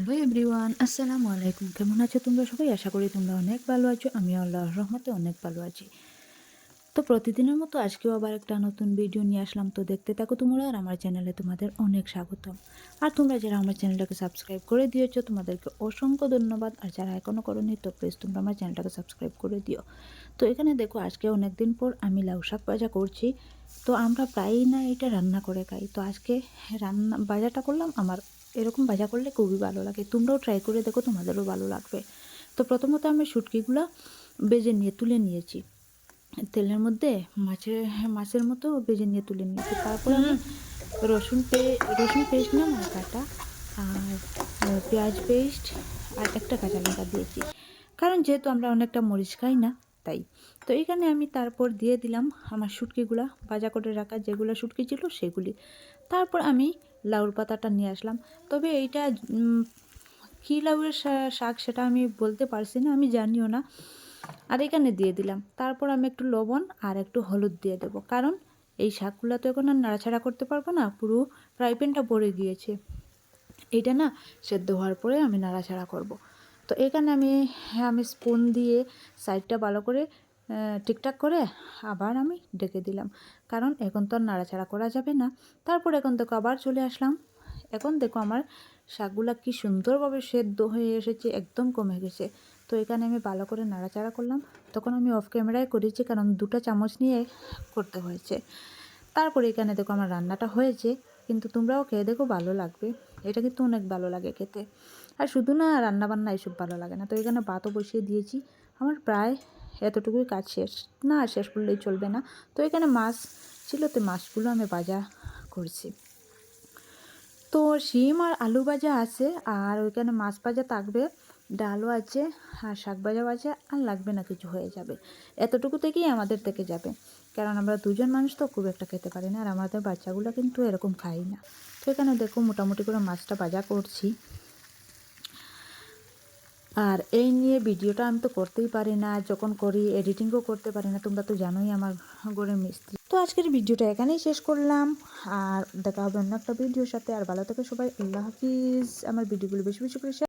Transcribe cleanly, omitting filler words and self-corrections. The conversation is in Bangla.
হ্যালো এভরিওয়ান, আসসালামু আলাইকুম। কেমন আছো তোমরা সবাই? আশা করি তোমরা অনেক ভালো আছো। আমি আল্লাহর রহমতে অনেক ভালো আছি। তো প্রতিদিনের মতো আজকেও আবার একটা নতুন ভিডিও নিয়ে আসলাম। তো দেখতে থাকো তোমরা, আর আমার চ্যানেলে তোমাদের অনেক স্বাগতম। আর তোমরা যারা আমার চ্যানেলটাকে সাবস্ক্রাইব করে দিয়েছো তোমাদেরকে অসংখ্য ধন্যবাদ। আর যারা এখনও করোনি তো প্লিজ তোমরা আমার চ্যানেলটাকে সাবস্ক্রাইব করে দিও। তো এখানে দেখো, আজকে অনেক দিন পর আমি লাউ শাক ভাজা করছি। তো আমরা প্রায়ই না এটা রান্না করে খাই। তো আজকে রান্না ভাজাটা করলাম। আমার এরকম ভাজা করলে খুবই ভালো লাগে। তোমরাও ট্রাই করে দেখো, তোমাদেরও ভালো লাগবে। তো প্রথমত আমি শুটকিগুলো বেজে নিয়ে তুলে নিয়েছি তেলের মধ্যে, মাছের মতো ভেজে নিয়ে তুলে নিয়েছি। তারপর আমি রসুন পেস্ট না মানে কাটা, আর পেঁয়াজ পেস্ট, আর একটা কাঁচা লঙ্কা দিয়েছি, কারণ যেহেতু আমরা অনেকটা মরিচ খাই না তাই। তো এখানে আমি তারপর দিয়ে দিলাম আমার শুটকিগুলা, ভাজা করে রাখা যেগুলো শুটকি ছিল সেগুলি। তারপর আমি লাউর পাতাটা নিয়ে আসলাম। তবে এইটা কী লাউয়ের শাক সেটা আমি বলতে পারছি না, আমি জানিও না। আর এখানে দিয়ে দিলাম। তারপর আমি একটু লবণ আর একটু হলুদ দিয়ে দেবো, কারণ এই শাকগুলো তো এখন আর নাড়াচাড়া করতে পারবো না, পুরো ফ্রাই প্যানটা ভরে গিয়েছে। এইটা না সেদ্ধ হওয়ার পরে আমি নাড়াচাড়া করব। তো এখানে আমি স্পুন দিয়ে সাইডটা ভালো করে ঠিকঠাক করে আবার আমি ডেকে দিলাম, কারণ এখন তো আর নাড়াচাড়া করা যাবে না। তারপর এখন দেখো আবার চলে আসলাম। এখন দেখো আমার শাকগুলা কি সুন্দরভাবে সেদ্ধ হয়ে এসেছে, একদম কমে গেছে। তো এখানে আমি ভালো করে নাড়াচাড়া করলাম। তখন আমি অফ ক্যামেরায় করেছি, কারণ 2টা চামচ নিয়ে করতে হয়েছে। তারপরে এখানে দেখো আমার রান্নাটা হয়েছে, কিন্তু তোমরাও খেয়ে দেখো, ভালো লাগবে। এটা কিন্তু অনেক ভালো লাগে খেতে। আর শুধু না রান্না বান্না এসব ভালো লাগে না। তো এখানে ভাতও বসিয়ে দিয়েছি। আমার প্রায় এতটুকুই কাজ শেষ, না শেষ করলেই চলবে না। তো এখানে মাছ ছিল, তো মাছগুলো আমি ভাজা করছি। তো শিম আর আলু ভাজা আছে, আর ওইখানে মাছ ভাজা থাকবে, ডালও আছে, আর শাক ভাজা আর লাগবে না কিছু, হয়ে যাবে। এতটুকু থেকেই আমাদের থেকে যাবে, কারণ আমরা 2জন মানুষ তো খুব একটা খেতে পারি না, আর আমাদের বাচ্চাগুলো কিন্তু এরকম খাই না। তো এখানে দেখো মোটামুটি করে মাছটা ভাজা করছি। আর এই নিয়ে ভিডিওটা আমি তো করতেই পারি না, যখন করি এডিটিংও করতে পারি না। তোমরা তো জানোই আমার ঘরের মিস্ত্রি। তো আজকের ভিডিওটা এখানেই শেষ করলাম, আর দেখা হবে অন্য একটা ভিডিওর সাথে। আর ভালো থেকে সবাই, আল্লাহ হাফিজ। আমার ভিডিওগুলো বেশি বেশি করে